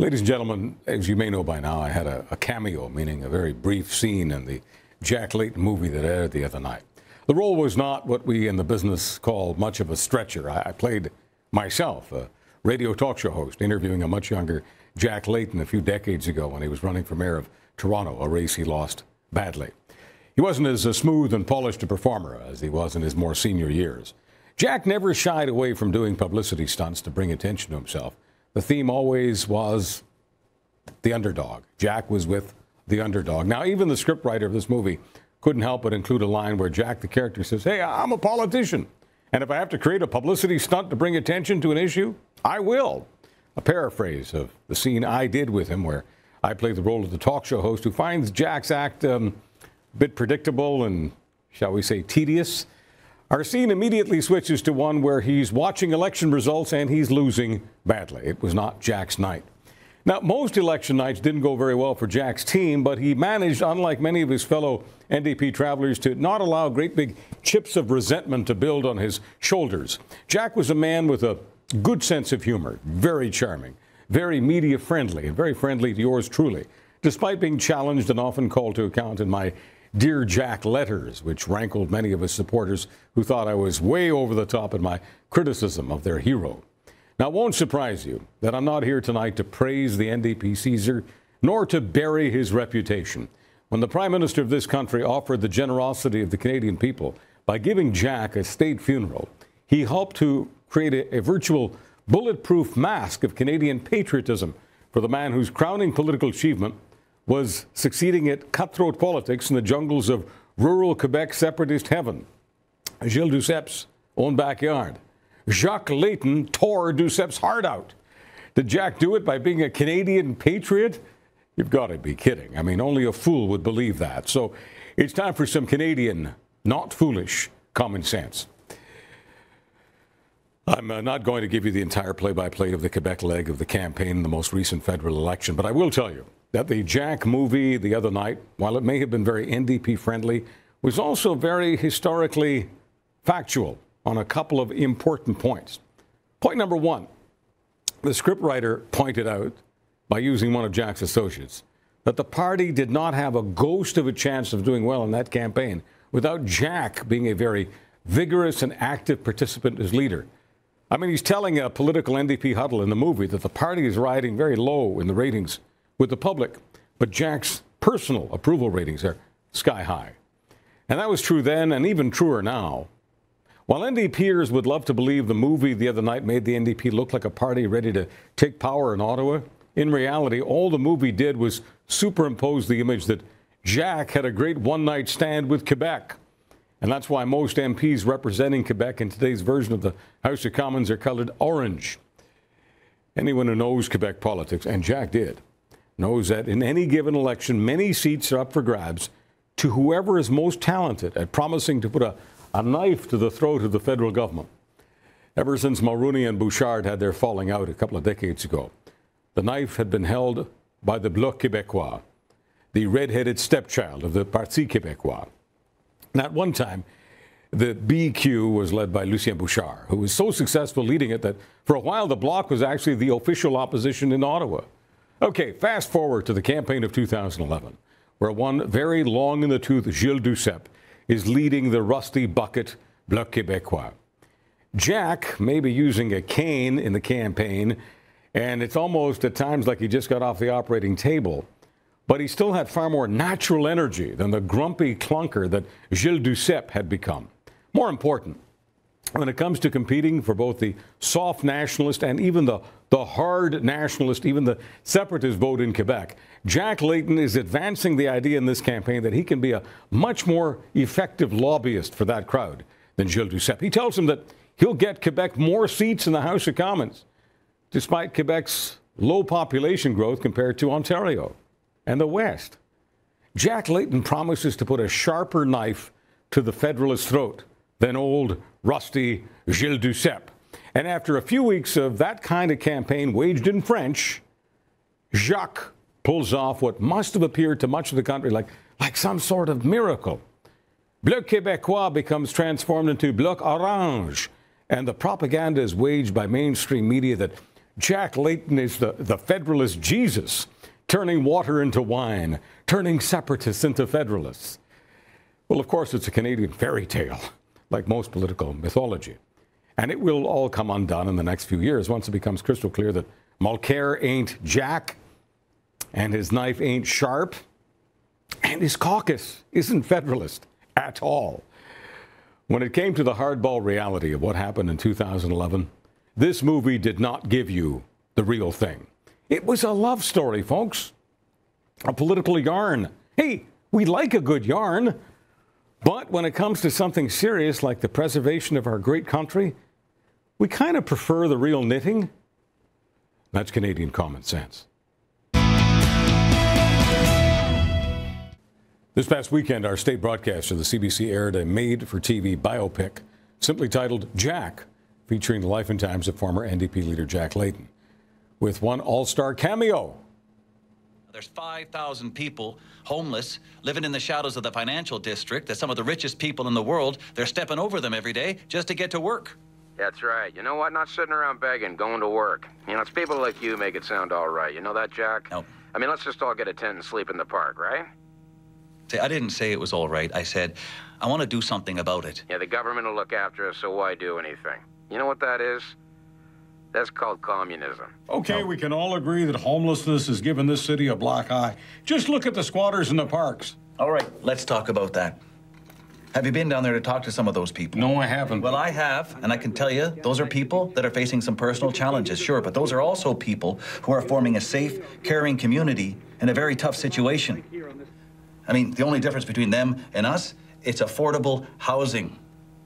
Ladies and gentlemen, as you may know by now, I had a cameo, meaning a very brief scene in the Jack Layton movie that aired the other night. The role was not what we in the business call much of a stretcher. I played myself, a radio talk show host, interviewing a much younger Jack Layton a few decades ago when he was running for mayor of Toronto, a race he lost badly. He wasn't as smooth and polished a performer as he was in his more senior years. Jack never shied away from doing publicity stunts to bring attention to himself. The theme always was the underdog. Jack was with the underdog. Now, even the scriptwriter of this movie couldn't help but include a line where Jack, the character, says, "Hey, I'm a politician, and if I have to create a publicity stunt to bring attention to an issue, I will." A paraphrase of the scene I did with him where I played the role of the talk show host who finds Jack's act a bit predictable and, shall we say, tedious. Our scene immediately switches to one where he's watching election results and he's losing badly. It was not Jack's night. Now, most election nights didn't go very well for Jack's team, but he managed, unlike many of his fellow NDP travelers, to not allow great big chips of resentment to build on his shoulders. Jack was a man with a good sense of humor, very charming, very media friendly, and very friendly to yours truly, despite being challenged and often called to account in my Dear Jack letters, which rankled many of his supporters who thought I was way over the top in my criticism of their hero. Now, it won't surprise you that I'm not here tonight to praise the NDP Caesar, nor to bury his reputation. When the Prime Minister of this country offered the generosity of the Canadian people by giving Jack a state funeral, he helped to create a virtual bulletproof mask of Canadian patriotism for the man whose crowning political achievement was succeeding at cutthroat politics in the jungles of rural Quebec separatist heaven. Gilles Duceppe's own backyard. Jacques Layton tore Duceppe's heart out. Did Jack do it by being a Canadian patriot? You've got to be kidding. I mean, only a fool would believe that. So it's time for some Canadian, not foolish, common sense. I'm not going to give you the entire play-by-play of the Quebec leg of the campaign in the most recent federal election, but I will tell you that the Jack movie the other night, while it may have been very NDP-friendly, was also very historically factual on a couple of important points. Point number one, the scriptwriter pointed out, by using one of Jack's associates, that the party did not have a ghost of a chance of doing well in that campaign without Jack being a very vigorous and active participant as leader. I mean, he's telling a political NDP huddle in the movie that the party is riding very low in the ratings with the public, but Jack's personal approval ratings are sky high. And that was true then and even truer now. While NDPers would love to believe the movie the other night made the NDP look like a party ready to take power in Ottawa, in reality, all the movie did was superimpose the image that Jack had a great one-night stand with Quebec. And that's why most MPs representing Quebec in today's version of the House of Commons are colored orange. Anyone who knows Quebec politics, and Jack did, knows that in any given election, many seats are up for grabs to whoever is most talented at promising to put a knife to the throat of the federal government. Ever since Mulroney and Bouchard had their falling out a couple of decades ago, the knife had been held by the Bloc Québécois, the red-headed stepchild of the Parti Québécois. And at one time, the BQ was led by Lucien Bouchard, who was so successful leading it that for a while the Bloc was actually the official opposition in Ottawa. Okay, fast forward to the campaign of 2011, where one very long-in-the-tooth Gilles Duceppe is leading the rusty bucket Bloc Québécois. Jack may be using a cane in the campaign, and it's almost at times like he just got off the operating table, but he still had far more natural energy than the grumpy clunker that Gilles Duceppe had become. More important, when it comes to competing for both the soft nationalist and even the hard nationalist, even the separatist vote in Quebec, Jack Layton is advancing the idea in this campaign that he can be a much more effective lobbyist for that crowd than Gilles Duceppe. He tells him that he'll get Quebec more seats in the House of Commons, despite Quebec's low population growth compared to Ontario and the West. Jack Layton promises to put a sharper knife to the Federalist throat than old, rusty Gilles Duceppe. And after a few weeks of that kind of campaign waged in French, Jacques pulls off what must have appeared to much of the country like some sort of miracle. Bloc Québécois becomes transformed into Bloc Orange, and the propaganda is waged by mainstream media that Jack Layton is the Federalist Jesus, turning water into wine, turning separatists into Federalists. Well, of course, it's a Canadian fairy tale, like most political mythology. And it will all come undone in the next few years once it becomes crystal clear that Mulcair ain't Jack, and his knife ain't sharp, and his caucus isn't Federalist at all. When it came to the hardball reality of what happened in 2011, this movie did not give you the real thing. It was a love story, folks. A political yarn. Hey, we like a good yarn. But when it comes to something serious like the preservation of our great country, we kind of prefer the real knitting. That's Canadian common sense. This past weekend, our state broadcaster, the CBC, aired a made-for-TV biopic simply titled Jack, featuring the life and times of former NDP leader Jack Layton, with one all-star cameo. There's 5,000 people homeless, living in the shadows of the financial district. They're some of the richest people in the world. They're stepping over them every day just to get to work. That's right. You know what? Not sitting around begging, going to work. You know, it's people like you make it sound all right. You know that, Jack? No. I mean, let's just all get a tent and sleep in the park, right? See, I didn't say it was all right. I said, I want to do something about it. Yeah, the government will look after us, so why do anything? You know what that is? That's called communism. Okay, we can all agree that homelessness has given this city a black eye. Just look at the squatters in the parks. All right, let's talk about that. Have you been down there to talk to some of those people? No, I haven't. Well, I have, and I can tell you, those are people that are facing some personal challenges, sure, but those are also people who are forming a safe, caring community in a very tough situation. I mean, the only difference between them and us, it's affordable housing,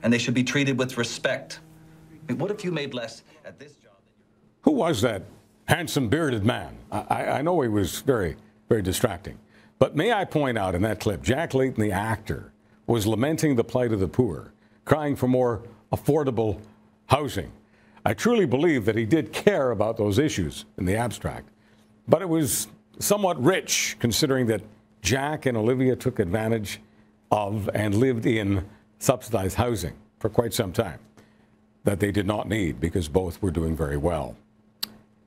and they should be treated with respect. I mean, what if you made less at this job? Who was that handsome bearded man? I know he was very, very distracting. But may I point out in that clip, Jack Layton, the actor, was lamenting the plight of the poor, crying for more affordable housing. I truly believe that he did care about those issues in the abstract. But it was somewhat rich, considering that Jack and Olivia took advantage of and lived in subsidized housing for quite some time that they did not need because both were doing very well.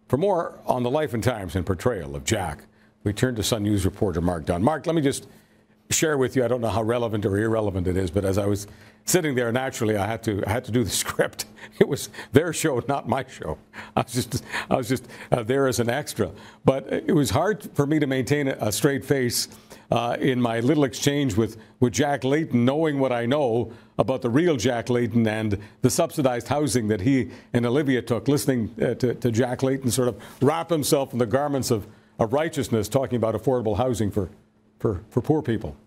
For more on the life and times and portrayal of Jack, we turn to Sun News reporter Mark Dunn. Mark, let me just share with you, I don't know how relevant or irrelevant it is, but as I was sitting there, naturally, I had to do the script. It was their show, not my show. I was just there as an extra. But it was hard for me to maintain a straight face in my little exchange with Jack Layton, knowing what I know about the real Jack Layton and the subsidized housing that he and Olivia took, listening to Jack Layton sort of wrap himself in the garments of righteousness, talking about affordable housing for poor people.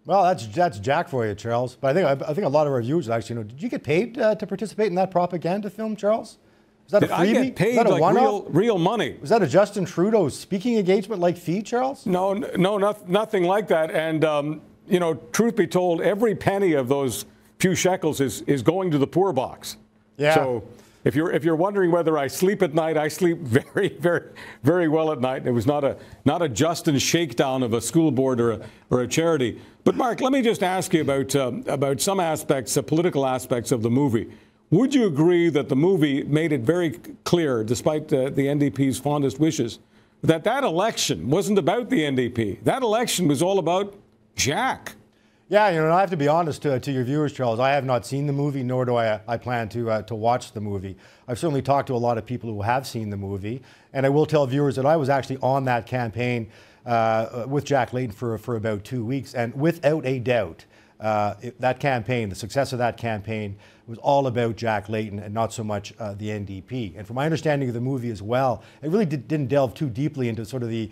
Well, that's Jack for you, Charles. But I think a lot of our viewers actually know. Did you get paid to participate in that propaganda film, Charles? Was that a freebie? I get paid like real money. Was that a Justin Trudeau speaking engagement like fee, Charles? No, nothing like that. And you know, truth be told, every penny of those few shekels is going to the poor box. Yeah. So if you're wondering whether I sleep at night, I sleep very, very, very well at night. It was not a Justin shakedown of a school board or a charity. But Mark, let me just ask you about some aspects, political aspects of the movie. Would you agree that the movie made it very clear, despite the NDP's fondest wishes, that election wasn't about the NDP? That election was all about Jack. Yeah, you know, I have to be honest to your viewers, Charles. I have not seen the movie, nor do I plan to watch the movie. I've certainly talked to a lot of people who have seen the movie, and I will tell viewers that I was actually on that campaign with Jack Layton for about 2 weeks, and without a doubt, that campaign, the success of that campaign, was all about Jack Layton and not so much the NDP. And from my understanding of the movie as well, it really didn't delve too deeply into sort of the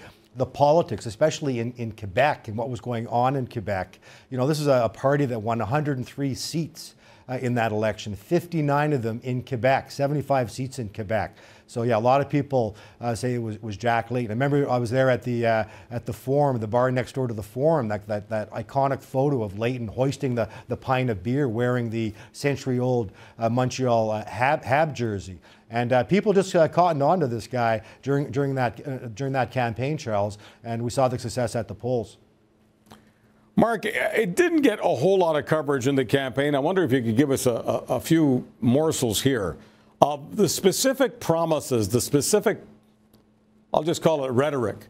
politics, especially in Quebec and what was going on in Quebec. You know, this is a party that won 103 seats in that election, 59 of them in Quebec, 75 seats in Quebec. So yeah, a lot of people say it was Jack Layton. I remember I was there at the Forum, the bar next door to the Forum, that iconic photo of Layton hoisting the pint of beer, wearing the century-old Montreal Hab jersey. And people just cottoned on to this guy during that campaign, Charles, and we saw the success at the polls. Mark, it didn't get a whole lot of coverage in the campaign. I wonder if you could give us a few morsels here the specific promises, the specific, I'll just call it rhetoric,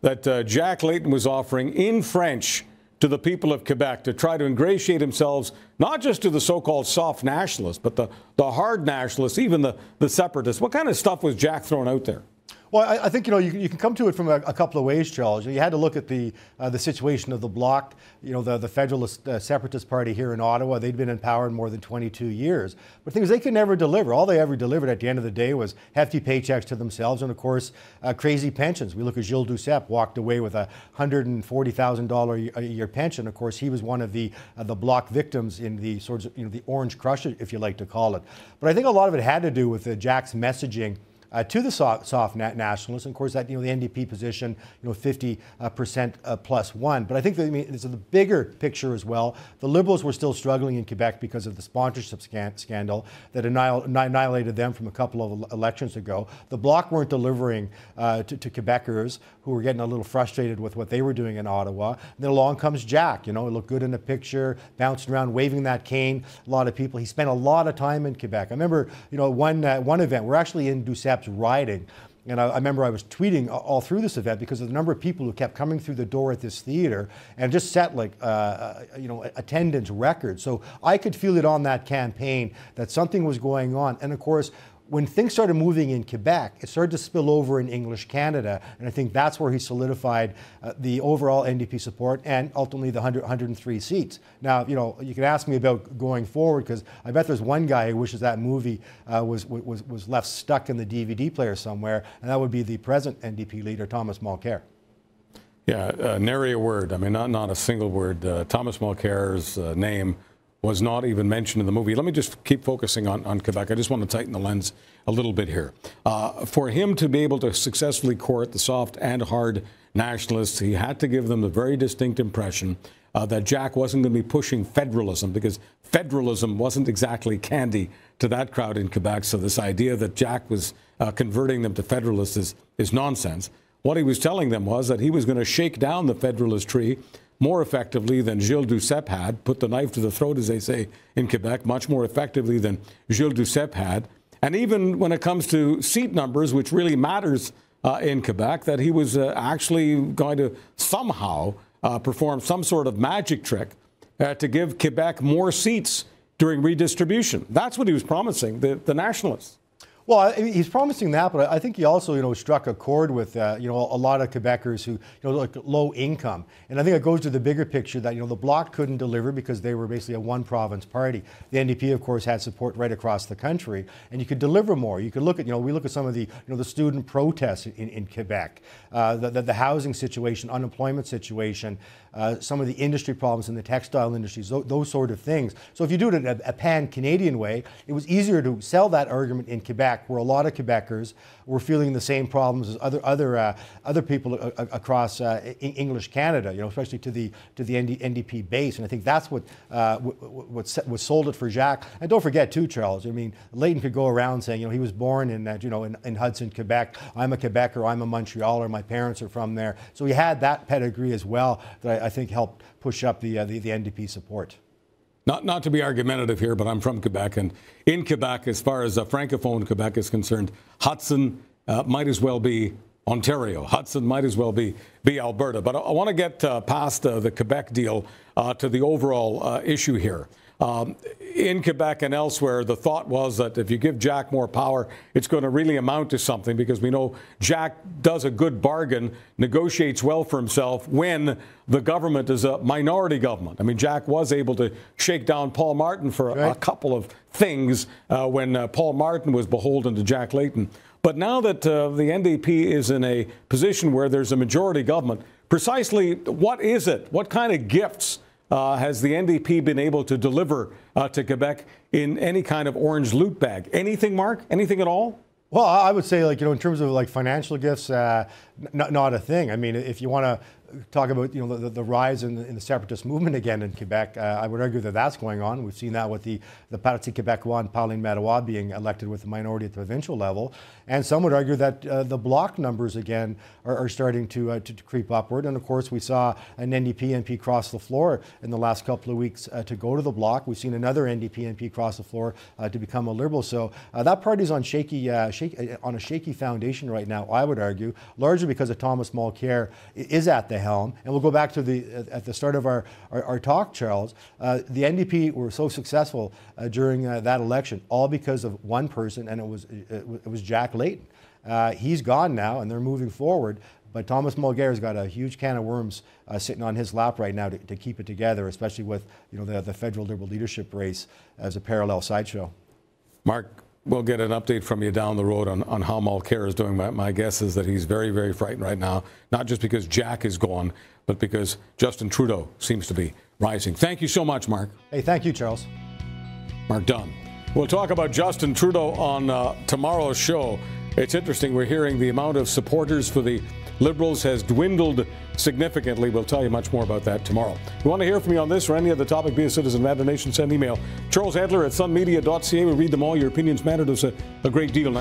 that Jack Layton was offering in French to the people of Quebec to try to ingratiate themselves not just to the so-called soft nationalists, but the hard nationalists, even the separatists. What kind of stuff was Jack throwing out there? Well, I think, you can come to it from a couple of ways, Charles. You had to look at the situation of the Bloc, the Federalist Separatist Party here in Ottawa. They'd been in power in more than 22 years. But the thing is, they could never deliver. All they ever delivered at the end of the day was hefty paychecks to themselves and, of course, crazy pensions. We look at Gilles Duceppe, walked away with a $140,000 a year pension. Of course, he was one of the Bloc victims in the sorts of, the orange crush, if you like to call it. But I think a lot of it had to do with Jack's messaging to the soft nationalists, and of course that the NDP position, 50% plus one. But I think it's the bigger picture as well. The Liberals were still struggling in Quebec because of the sponsorship scandal that annihilated them from a couple of elections ago. The Bloc weren't delivering to Quebecers who were getting a little frustrated with what they were doing in Ottawa. And then along comes Jack. He looked good in the picture, bouncing around, waving that cane. A lot of people. He spent a lot of time in Quebec. I remember, one event. We're actually in Duceppe's riding. And I remember I was tweeting all through this event because of the number of people who kept coming through the door at this theater and just set attendance records. So I could feel it on that campaign that something was going on. And of course, when things started moving in Quebec, it started to spill over in English Canada. And I think that's where he solidified the overall NDP support and ultimately the 103 seats. Now, you can ask me about going forward because I bet there's one guy who wishes that movie was left stuck in the DVD player somewhere, and that would be the present NDP leader, Thomas Mulcair. Yeah, nary a word. I mean, not a single word. Thomas Mulcair's name was not even mentioned in the movie. Let me just keep focusing on Quebec. I just want to tighten the lens a little bit here. For him to be able to successfully court the soft and hard nationalists, he had to give them the very distinct impression that Jack wasn't going to be pushing federalism, because federalism wasn't exactly candy to that crowd in Quebec. So this idea that Jack was converting them to federalists is nonsense. What he was telling them was that he was going to shake down the federalist tree more effectively than Gilles Duceppe had, put the knife to the throat, as they say in Quebec, much more effectively than Gilles Duceppe had. And even when it comes to seat numbers, which really matters in Quebec, that he was actually going to somehow perform some sort of magic trick to give Quebec more seats during redistribution. That's what he was promising, the nationalists. Well, he's promising that, but I think he also, struck a chord with, a lot of Quebecers who, like low income. And I think it goes to the bigger picture that, the Bloc couldn't deliver because they were basically a one-province party. The NDP, of course, had support right across the country, and you could deliver more. You could look at, we look at some of the, the student protests in Quebec, the housing situation, unemployment situation, some of the industry problems in the textile industries, those sort of things. So if you do it in a pan-Canadian way, it was easier to sell that argument in Quebec, where a lot of Quebecers were feeling the same problems as other people across English Canada, especially to the NDP base. And I think that's what sold it for Jacques. And don't forget too, Charles. I mean, Layton could go around saying, he was born in in Hudson, Quebec. I'm a Quebecer. I'm a Montrealer. My parents are from there. So he had that pedigree as well that I think helped push up the NDP support. Not to be argumentative here, but I'm from Quebec, and in Quebec, as far as Francophone Quebec is concerned, Hudson might as well be Ontario. Hudson might as well be Alberta. But I want to get past the Quebec deal to the overall issue here. In Quebec and elsewhere, the thought was that if you give Jack more power, it's going to really amount to something, because we know Jack does a good bargain, negotiates well for himself when the government is a minority government. I mean, Jack was able to shake down Paul Martin for a couple of things when Paul Martin was beholden to Jack Layton. But now that the NDP is in a position where there's a majority government, precisely what is it? What kind of gifts has the NDP been able to deliver to Quebec in any kind of orange loot bag? Anything, Mark? Anything at all? Well, I would say, in terms of financial gifts, not a thing. I mean, if you want to talk about the rise in the separatist movement again in Quebec. I would argue that that's going on. We've seen that with the Parti Québécois and Pauline Marois being elected with the minority at the provincial level, and some would argue that the bloc numbers again are starting to creep upward. And of course, we saw an NDP MP cross the floor in the last couple of weeks to go to the bloc. We've seen another NDP MP cross the floor to become a Liberal. So that party's on on a shaky foundation right now, I would argue, largely because of Thomas Mulcair is at the helm. And we'll go back to at the start of our talk, Charles. The NDP were so successful during that election, all because of one person, and it was Jack Layton. He's gone now, and they're moving forward. But Thomas Mulcair's got a huge can of worms sitting on his lap right now to keep it together, especially with the federal Liberal leadership race as a parallel sideshow. Mark, we'll get an update from you down the road on how Mulcair is doing. My guess is that he's very, very frightened right now, not just because Jack is gone, but because Justin Trudeau seems to be rising. Thank you so much, Mark. Hey, thank you, Charles. Mark Dunn. We'll talk about Justin Trudeau on tomorrow's show. It's interesting. We're hearing the amount of supporters for the Liberals has dwindled significantly. We'll tell you much more about that tomorrow. If you want to hear from me on this or any other topic, be a citizen of Adler Nation, send email. Charles Adler at sunmedia.ca. We read them all. Your opinions matter to us a great deal.